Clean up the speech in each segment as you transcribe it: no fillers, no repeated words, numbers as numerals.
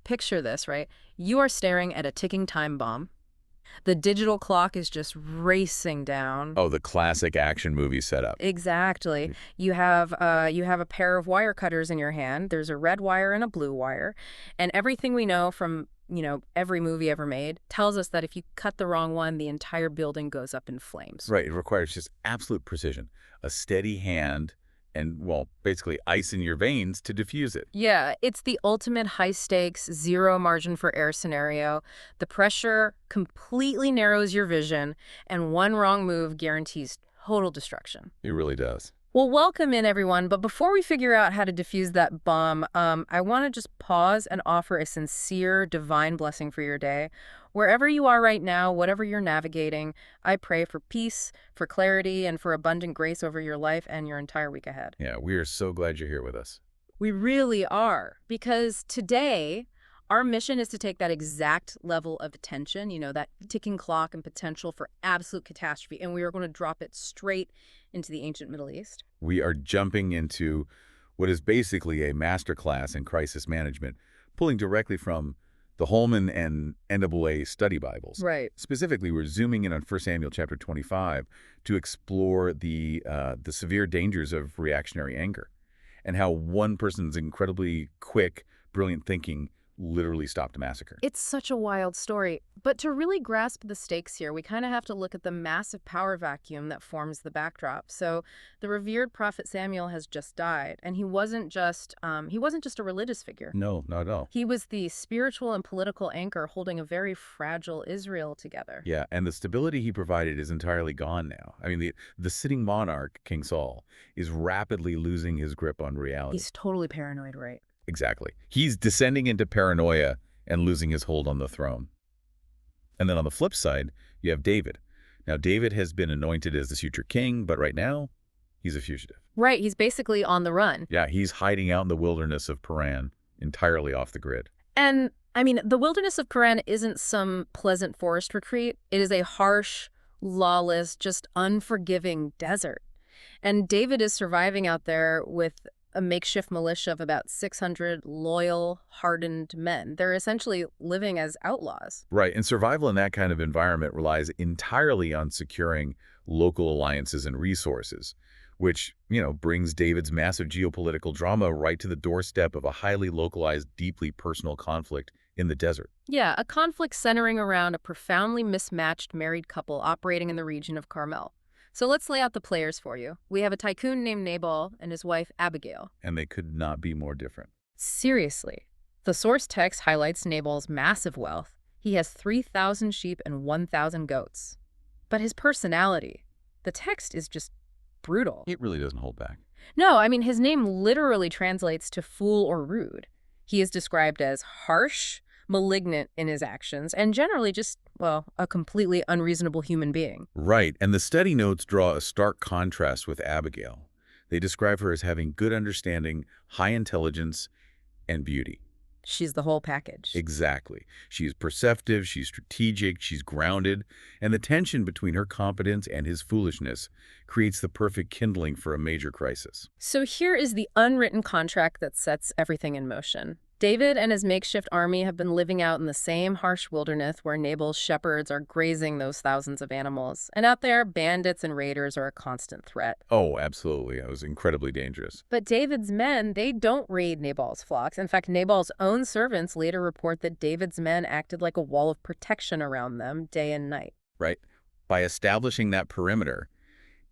picture this, right? You are staring at a ticking time bomb. The digital clock is just racing down. Oh, the classic action movie setup. Exactly. You have a pair of wire cutters in your hand. There's a red wire and a blue wire. And everything we know from, every movie ever made tells us that if you cut the wrong one, the entire building goes up in flames. Right. It requires just absolute precision, a steady hand, and, well, basically ice in your veins to diffuse it. Yeah, it's the ultimate high-stakes, zero margin for error scenario. The pressure completely narrows your vision, and one wrong move guarantees total destruction. It really does. Well, welcome in, everyone. But before we figure out how to defuse that bomb, I want to just pause and offer a sincere, divine blessing for your day. Wherever you are right now, whatever you're navigating, I pray for peace, for clarity, and for abundant grace over your life and your entire week ahead. Yeah, we are so glad you're here with us. We really are, because today our mission is to take that exact level of attention, that ticking clock and potential for absolute catastrophe, and we are going to drop it straight into the ancient Middle East. We are jumping into what is basically a masterclass in crisis management, pulling directly from the Holman and NAA study Bibles. Right. Specifically, we're zooming in on 1 Samuel chapter 25 to explore the severe dangers of reactionary anger and how one person's incredibly quick, brilliant thinking literally stopped a massacre. It's such a wild story. But to really grasp the stakes here, we kind of have to look at the massive power vacuum that forms the backdrop. So the revered prophet Samuel has just died, and he wasn't just a religious figure. No, not at all. He was the spiritual and political anchor holding a very fragile Israel together. Yeah, and the stability he provided is entirely gone now. I mean, the sitting monarch, King Saul, is rapidly losing his grip on reality. He's totally paranoid, right? Exactly. He's descending into paranoia and losing his hold on the throne. And then on the flip side, you have David. Now, David has been anointed as the future king, but right now, he's a fugitive. Right, he's basically on the run. Yeah, he's hiding out in the wilderness of Paran, entirely off the grid. And, the wilderness of Paran isn't some pleasant forest retreat. It is a harsh, lawless, just unforgiving desert. And David is surviving out there with a makeshift militia of about 600 loyal, hardened men. They're essentially living as outlaws. Right, and survival in that kind of environment relies entirely on securing local alliances and resources, which, brings David's massive geopolitical drama right to the doorstep of a highly localized, deeply personal conflict in the desert. Yeah, a conflict centering around a profoundly mismatched married couple operating in the region of Carmel. So let's lay out the players for you. We have a tycoon named Nabal and his wife Abigail. And they could not be more different. Seriously. The source text highlights Nabal's massive wealth. He has 3,000 sheep and 1,000 goats. But his personality, the text is just brutal. It really doesn't hold back. No, his name literally translates to fool or rude. He is described as harsh, malignant in his actions, and generally just, a completely unreasonable human being. Right, and the study notes draw a stark contrast with Abigail. They describe her as having good understanding, high intelligence, and beauty. She's the whole package. Exactly. She's perceptive, she's strategic, she's grounded, and the tension between her competence and his foolishness creates the perfect kindling for a major crisis. So here is the unwritten contract that sets everything in motion. David and his makeshift army have been living out in the same harsh wilderness where Nabal's shepherds are grazing those thousands of animals. And out there, bandits and raiders are a constant threat. Oh, absolutely. It was incredibly dangerous. But David's men, they don't raid Nabal's flocks. In fact, Nabal's own servants later report that David's men acted like a wall of protection around them day and night. Right. By establishing that perimeter,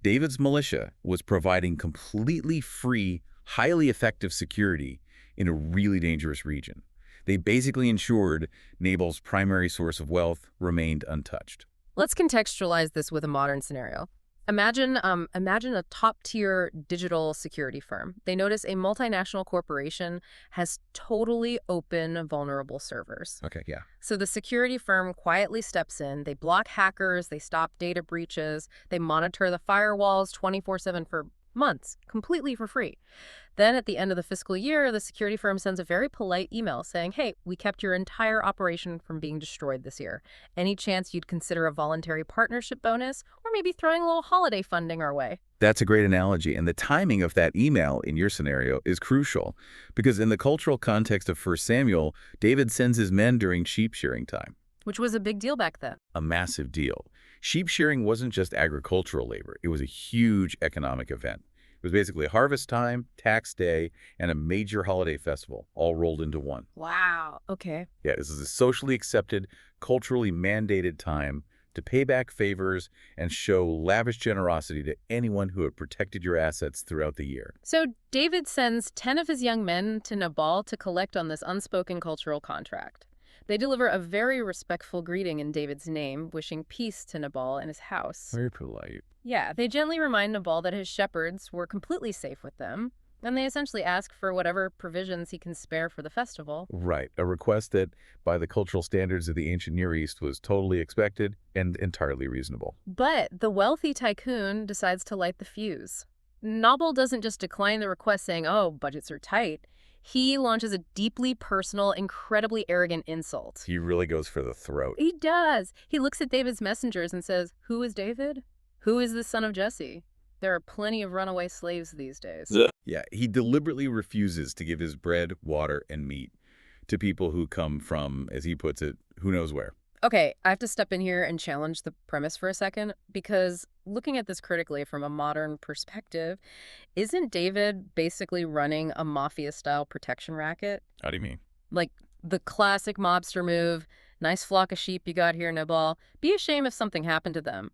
David's militia was providing completely free, highly effective security in a really dangerous region. They basically ensured Nabal's primary source of wealth remained untouched. Let's contextualize this with a modern scenario. Imagine a top-tier digital security firm. They notice a multinational corporation has totally open, vulnerable servers. Okay, yeah. So the security firm quietly steps in. They block hackers. They stop data breaches. They monitor the firewalls 24/7 for months, completely for free. Then at the end of the fiscal year, the security firm sends a very polite email saying, hey, we kept your entire operation from being destroyed this year. Any chance you'd consider a voluntary partnership bonus or maybe throwing a little holiday funding our way? That's a great analogy, and the timing of that email in your scenario is crucial, because in the cultural context of 1 Samuel, David sends his men during sheep shearing time. Which was a big deal back then. A massive deal. Sheep shearing wasn't just agricultural labor. It was a huge economic event. It was basically harvest time, tax day, and a major holiday festival, all rolled into one. Wow. Okay. Yeah, this is a socially accepted, culturally mandated time to pay back favors and show lavish generosity to anyone who had protected your assets throughout the year. So David sends 10 of his young men to Nabal to collect on this unspoken cultural contract. They deliver a very respectful greeting in David's name, wishing peace to Nabal and his house. Very polite. Yeah, they gently remind Nabal that his shepherds were completely safe with them, and they essentially ask for whatever provisions he can spare for the festival. Right, a request that, by the cultural standards of the ancient Near East, was totally expected and entirely reasonable. But the wealthy tycoon decides to light the fuse. Nabal doesn't just decline the request saying, oh, budgets are tight. He launches a deeply personal, incredibly arrogant insult. He really goes for the throat. He does. He looks at David's messengers and says, who is David? Who is the son of Jesse? There are plenty of runaway slaves these days. Yeah, he deliberately refuses to give his bread, water, and meat to people who come from, as he puts it, who knows where. Okay, I have to step in here and challenge the premise for a second, because looking at this critically from a modern perspective, isn't David basically running a mafia-style protection racket? How do you mean? Like the classic mobster move, nice flock of sheep you got here, Nabal. Be a shame if something happened to them.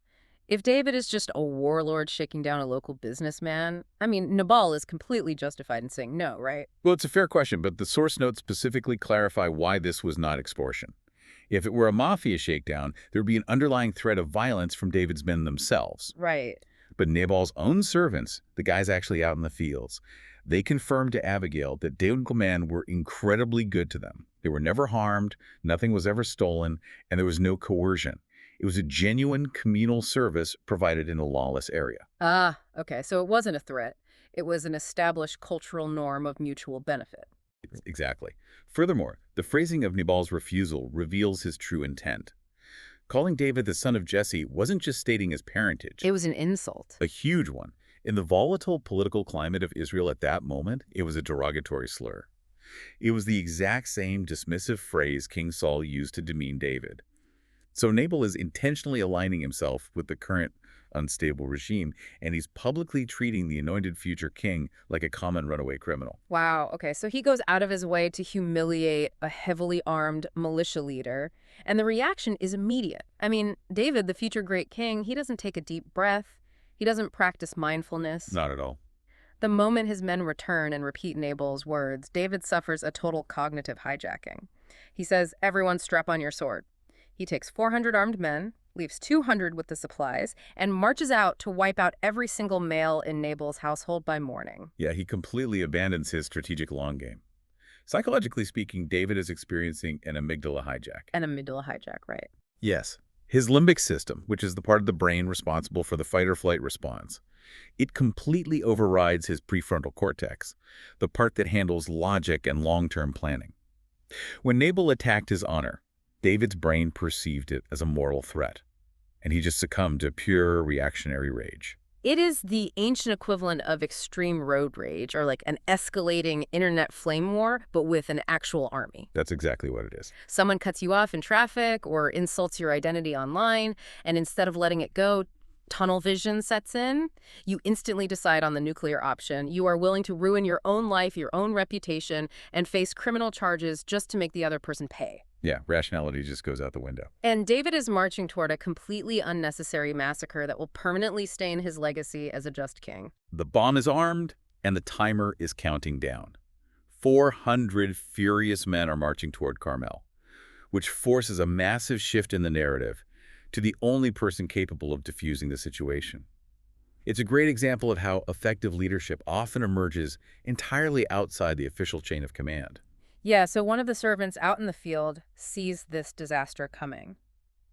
If David is just a warlord shaking down a local businessman, I mean, Nabal is completely justified in saying no, right? Well, it's a fair question, but the source notes specifically clarify why this was not extortion. If it were a mafia shakedown, there would be an underlying threat of violence from David's men themselves. Right. But Nabal's own servants, the guys actually out in the fields, they confirmed to Abigail that David's men were incredibly good to them. They were never harmed, nothing was ever stolen, and there was no coercion. It was a genuine communal service provided in a lawless area. Ah, okay, so it wasn't a threat. It was an established cultural norm of mutual benefit. Exactly. Furthermore, the phrasing of Nabal's refusal reveals his true intent. Calling David the son of Jesse wasn't just stating his parentage. It was an insult. A huge one. In the volatile political climate of Israel at that moment, it was a derogatory slur. It was the exact same dismissive phrase King Saul used to demean David. So Nabal is intentionally aligning himself with the current unstable regime, and he's publicly treating the anointed future king like a common runaway criminal. Wow, okay, so he goes out of his way to humiliate a heavily armed militia leader, and the reaction is immediate. I mean, David, the future great king, he doesn't take a deep breath. He doesn't practice mindfulness. Not at all. The moment his men return and repeat Nabal's words, David suffers a total cognitive hijacking. He says, everyone strap on your sword. He takes 400 armed men, leaves 200 with the supplies, and marches out to wipe out every single male in Nabal's household by morning. Yeah, he completely abandons his strategic long game. Psychologically speaking, David is experiencing an amygdala hijack. An amygdala hijack, right? Yes. His limbic system, which is the part of the brain responsible for the fight-or-flight response, it completely overrides his prefrontal cortex, the part that handles logic and long-term planning. When Nabal attacked his honor, David's brain perceived it as a moral threat, and he just succumbed to pure reactionary rage. It is the ancient equivalent of extreme road rage, or like an escalating internet flame war, but with an actual army. That's exactly what it is. Someone cuts you off in traffic or insults your identity online, and instead of letting it go, tunnel vision sets in. You instantly decide on the nuclear option. You are willing to ruin your own life, your own reputation, and face criminal charges just to make the other person pay. Yeah, rationality just goes out the window. And David is marching toward a completely unnecessary massacre that will permanently stain his legacy as a just king. The bomb is armed, and the timer is counting down. 400 furious men are marching toward Carmel, which forces a massive shift in the narrative to the only person capable of diffusing the situation. It's a great example of how effective leadership often emerges entirely outside the official chain of command. Yeah, so one of the servants out in the field sees this disaster coming.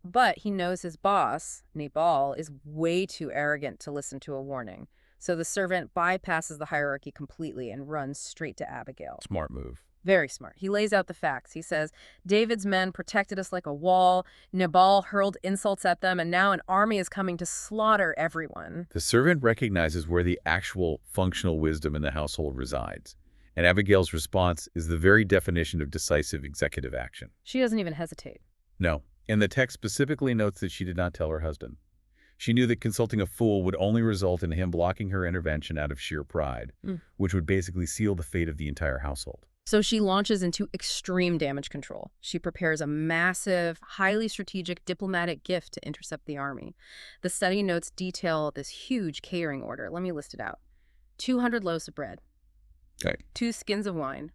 But he knows his boss, Nabal, is way too arrogant to listen to a warning. So the servant bypasses the hierarchy completely and runs straight to Abigail. Smart move. Very smart. He lays out the facts. He says, David's men protected us like a wall. Nabal hurled insults at them, and now an army is coming to slaughter everyone. The servant recognizes where the actual functional wisdom in the household resides, and Abigail's response is the very definition of decisive executive action. She doesn't even hesitate. No, and the text specifically notes that she did not tell her husband. She knew that consulting a fool would only result in him blocking her intervention out of sheer pride, which would basically seal the fate of the entire household. So she launches into extreme damage control. She prepares a massive, highly strategic diplomatic gift to intercept the army. The study notes detail this huge catering order. Let me list it out. 200 loaves of bread. Okay. 2 skins of wine.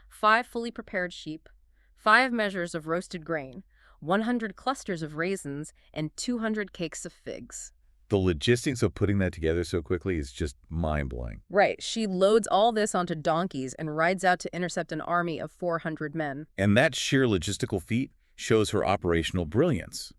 5 fully prepared sheep. 5 measures of roasted grain. 100 clusters of raisins, and 200 cakes of figs. The logistics of putting that together so quickly is just mind-blowing. Right. She loads all this onto donkeys and rides out to intercept an army of 400 men. And that sheer logistical feat shows her operational brilliance.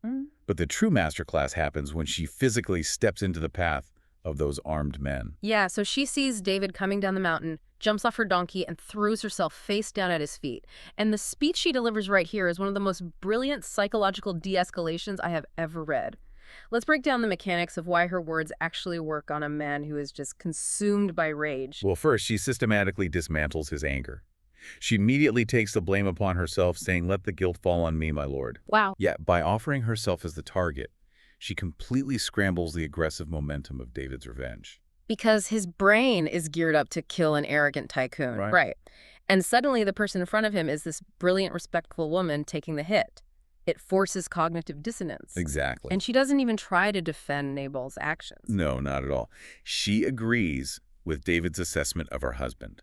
But the true masterclass happens when she physically steps into the path of those armed men. Yeah, so she sees David coming down the mountain, jumps off her donkey, and throws herself face down at his feet. And the speech she delivers right here is one of the most brilliant psychological de-escalations I have ever read. Let's break down the mechanics of why her words actually work on a man who is just consumed by rage. Well, first, she systematically dismantles his anger. She immediately takes the blame upon herself, saying, "Let the guilt fall on me, my lord." Wow. Yet, by offering herself as the target, she completely scrambles the aggressive momentum of David's revenge. Because his brain is geared up to kill an arrogant tycoon. Right. And suddenly the person in front of him is this brilliant, respectful woman taking the hit. It forces cognitive dissonance. Exactly. And she doesn't even try to defend Nabal's actions. No, not at all. She agrees with David's assessment of her husband.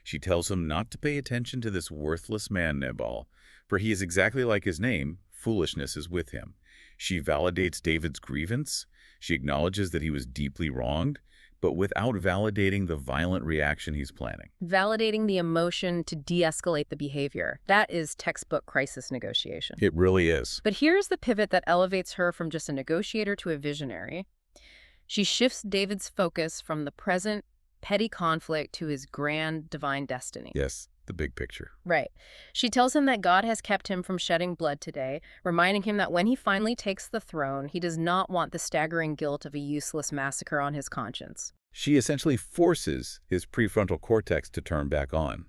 She tells him not to pay attention to this worthless man, Nabal, for he is exactly like his name. Foolishness is with him. She validates David's grievance. She acknowledges that he was deeply wronged, but without validating the violent reaction he's planning. Validating the emotion to de-escalate the behavior. That is textbook crisis negotiation. It really is. But here's the pivot that elevates her from just a negotiator to a visionary. She shifts David's focus from the present petty conflict to his grand divine destiny. Yes, the big picture. Right. She tells him that God has kept him from shedding blood today, reminding him that when he finally takes the throne, he does not want the staggering guilt of a useless massacre on his conscience. She essentially forces his prefrontal cortex to turn back on.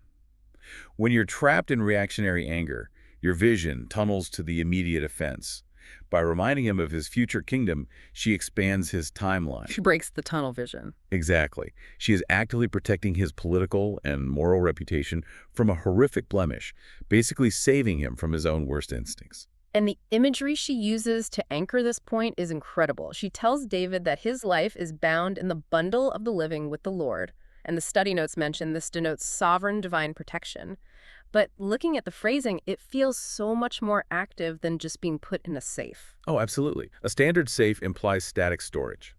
When you're trapped in reactionary anger, your vision tunnels to the immediate offense. By reminding him of his future kingdom, she expands his timeline. She breaks the tunnel vision. Exactly. She is actively protecting his political and moral reputation from a horrific blemish, basically saving him from his own worst instincts. And the imagery she uses to anchor this point is incredible. She tells David that his life is bound in the bundle of the living with the Lord. And the study notes mention this denotes sovereign divine protection. But looking at the phrasing, it feels so much more active than just being put in a safe. Oh, absolutely. A standard safe implies static storage.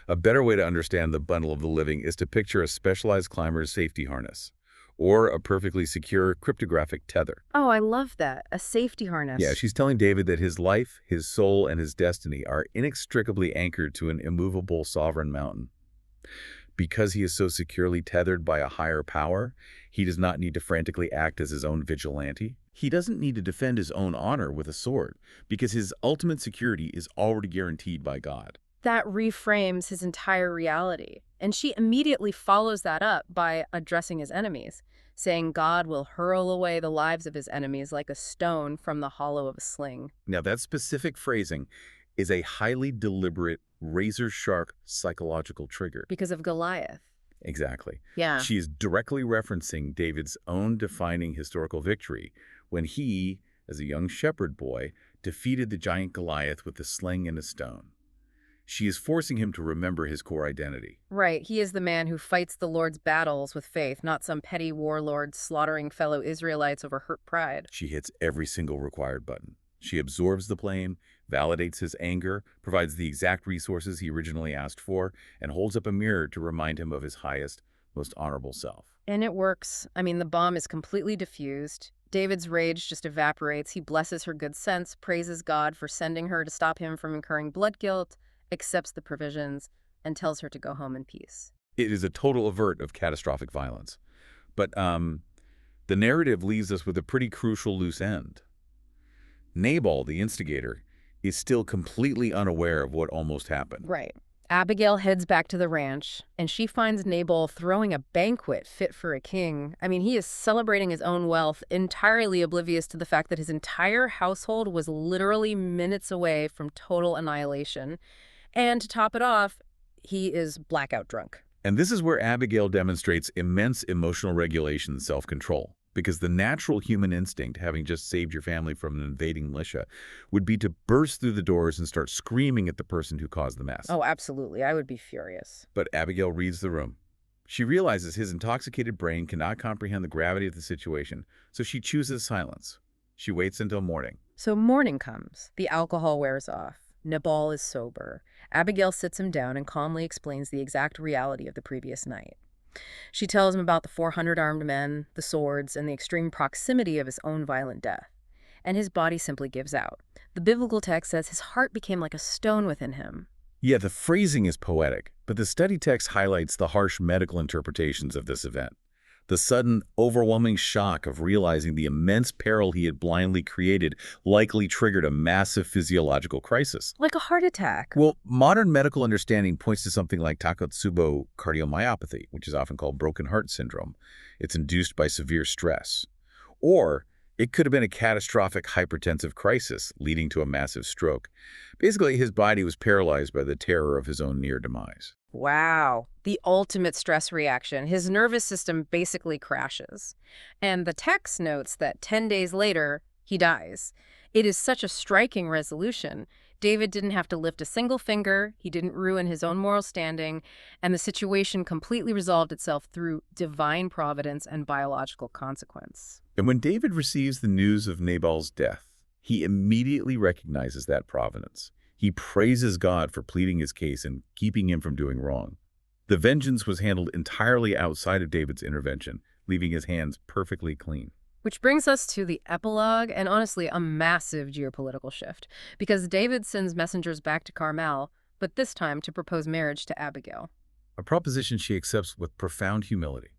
A better way to understand the bundle of the living is to picture a specialized climber's safety harness, or a perfectly secure cryptographic tether. Oh, I love that. A safety harness. Yeah, she's telling David that his life, his soul, and his destiny are inextricably anchored to an immovable sovereign mountain. Because he is so securely tethered by a higher power, he does not need to frantically act as his own vigilante. He doesn't need to defend his own honor with a sword, because his ultimate security is already guaranteed by God. That reframes his entire reality. And she immediately follows that up by addressing his enemies, saying God will hurl away the lives of his enemies like a stone from the hollow of a sling. Now, that specific phrasing is a highly deliberate, razor-sharp psychological trigger. Because of Goliath. Exactly. Yeah. She is directly referencing David's own defining historical victory when he, as a young shepherd boy, defeated the giant Goliath with a sling and a stone. She is forcing him to remember his core identity. Right. He is the man who fights the Lord's battles with faith, not some petty warlord slaughtering fellow Israelites over hurt pride. She hits every single required button. She absorbs the blame, validates his anger, provides the exact resources he originally asked for, and holds up a mirror to remind him of his highest, most honorable self. And it works. I mean, the bomb is completely diffused. David's rage just evaporates. He blesses her good sense, praises God for sending her to stop him from incurring blood guilt, accepts the provisions, and tells her to go home in peace. It is a total avert of catastrophic violence. But The narrative leaves us with a pretty crucial loose end. Nabal, the instigator, is still completely unaware of what almost happened. Right. Abigail heads back to the ranch, and she finds Nabal throwing a banquet fit for a king. I mean, he is celebrating his own wealth, entirely oblivious to the fact that his entire household was literally minutes away from total annihilation. And to top it off, he is blackout drunk. And this is where Abigail demonstrates immense emotional regulation and self-control. Because the natural human instinct, having just saved your family from an invading militia, would be to burst through the doors and start screaming at the person who caused the mess. Oh, absolutely. I would be furious. But Abigail reads the room. She realizes his intoxicated brain cannot comprehend the gravity of the situation, so she chooses silence. She waits until morning. So morning comes. The alcohol wears off. Nabal is sober. Abigail sits him down and calmly explains the exact reality of the previous night. She tells him about the 400 armed men, the swords, and the extreme proximity of his own violent death. And his body simply gives out. The biblical text says his heart became like a stone within him. Yeah, the phrasing is poetic, but the study text highlights the harsh medical interpretations of this event. The sudden, overwhelming shock of realizing the immense peril he had blindly created likely triggered a massive physiological crisis. Like a heart attack. Well, modern medical understanding points to something like Takotsubo cardiomyopathy, which is often called broken heart syndrome. It's induced by severe stress. Or it could have been a catastrophic hypertensive crisis leading to a massive stroke. Basically, his body was paralyzed by the terror of his own near demise. Wow. The ultimate stress reaction. His nervous system basically crashes. And the text notes that 10 days later, he dies. It is such a striking resolution. David didn't have to lift a single finger, he didn't ruin his own moral standing, and the situation completely resolved itself through divine providence and biological consequence. And when David receives the news of Nabal's death, he immediately recognizes that providence. He praises God for pleading his case and keeping him from doing wrong. The vengeance was handled entirely outside of David's intervention, leaving his hands perfectly clean. Which brings us to the epilogue and honestly a massive geopolitical shift, because David sends messengers back to Carmel, but this time to propose marriage to Abigail. A proposition she accepts with profound humility.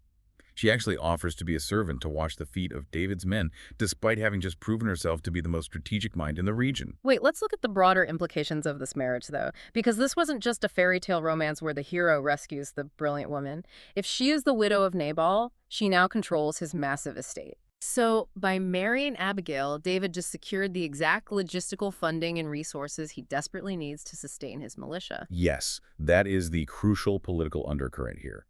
She actually offers to be a servant to wash the feet of David's men, despite having just proven herself to be the most strategic mind in the region. Wait, let's look at the broader implications of this marriage, though, because this wasn't just a fairy tale romance where the hero rescues the brilliant woman. If she is the widow of Nabal, she now controls his massive estate. So, by marrying Abigail, David just secured the exact logistical funding and resources he desperately needs to sustain his militia. Yes, that is the crucial political undercurrent here.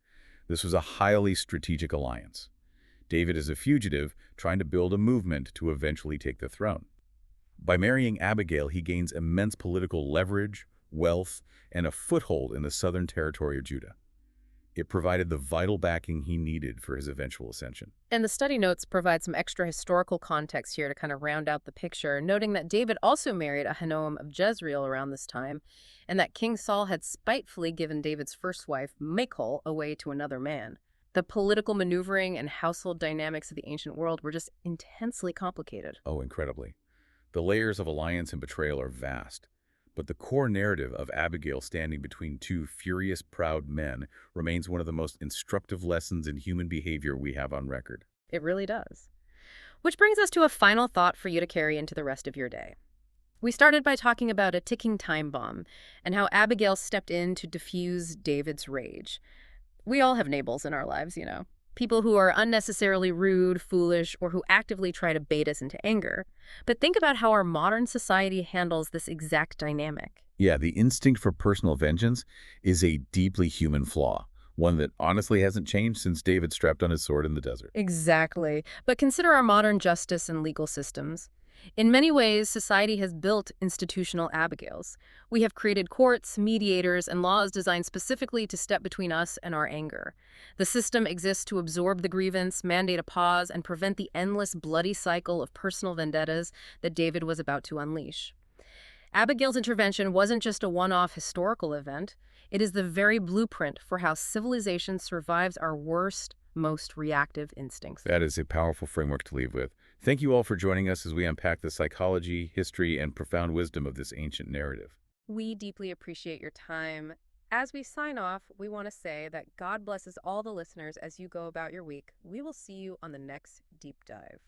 This was a highly strategic alliance. David is a fugitive trying to build a movement to eventually take the throne. By marrying Abigail, he gains immense political leverage, wealth, and a foothold in the southern territory of Judah. It provided the vital backing he needed for his eventual ascension. And the study notes provide some extra historical context here to kind of round out the picture, noting that David also married Ahinoam of Jezreel around this time, and that King Saul had spitefully given David's first wife, Michal, away to another man. The political maneuvering and household dynamics of the ancient world were just intensely complicated. Oh, incredibly. The layers of alliance and betrayal are vast. But the core narrative of Abigail standing between two furious, proud men remains one of the most instructive lessons in human behavior we have on record. It really does. Which brings us to a final thought for you to carry into the rest of your day. We started by talking about a ticking time bomb and how Abigail stepped in to diffuse David's rage. We all have Nabals in our lives, you know. People who are unnecessarily rude, foolish, or who actively try to bait us into anger. But think about how our modern society handles this exact dynamic. Yeah, the instinct for personal vengeance is a deeply human flaw, one that honestly hasn't changed since David strapped on his sword in the desert. Exactly. But consider our modern justice and legal systems. In many ways, society has built institutional Abigails. We have created courts, mediators, and laws designed specifically to step between us and our anger. The system exists to absorb the grievance, mandate a pause, and prevent the endless bloody cycle of personal vendettas that David was about to unleash. Abigail's intervention wasn't just a one-off historical event. It is the very blueprint for how civilization survives our worst, most reactive instincts. That is a powerful framework to leave with. Thank you all for joining us as we unpack the psychology, history, and profound wisdom of this ancient narrative. We deeply appreciate your time. As we sign off, we want to say that God blesses all the listeners as you go about your week. We will see you on the next deep dive.